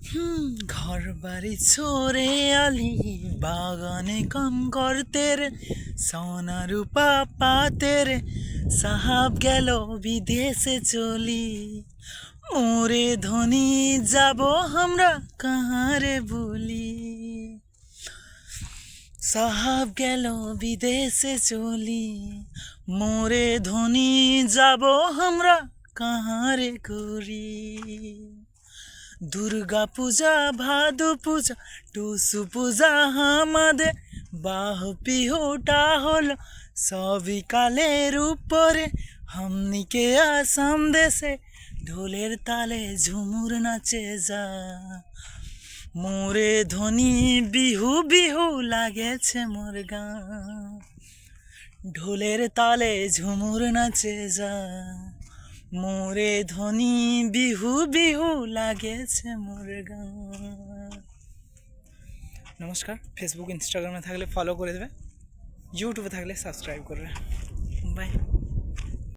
घर बारी छोरे अली बागाने काम करते रे सोना रूपा पाते रे साहब गेलो विदेशे चली मोरे धनी जाबो हमरा कहाँ रे भूली साहब गेलो विदेशे चली मोरे धनी जाबो हमरा कहाँ रे करी दुर्गा पूजा भादु पूजा টুসু পূজা আমাদের বাহ পিহুটা হলো সবই কালের উপরে হামনিকে আসাম দেশে ঢোলের তালে ঝুমুর নাচে যা মোরে ধ্বনি বিহু বিহু লাগেছে মোর গান ঢোলের তালে ঝুমুর নাচে যা মোরে ধ্বনি বিহু বিহু লাগেছে মোর গান। নমস্কার। ফেসবুক ইনস্টাগ্রামে থাকলে ফলো করে দেবে, ইউটিউবে থাকলে সাবস্ক্রাইব করবে। বাই।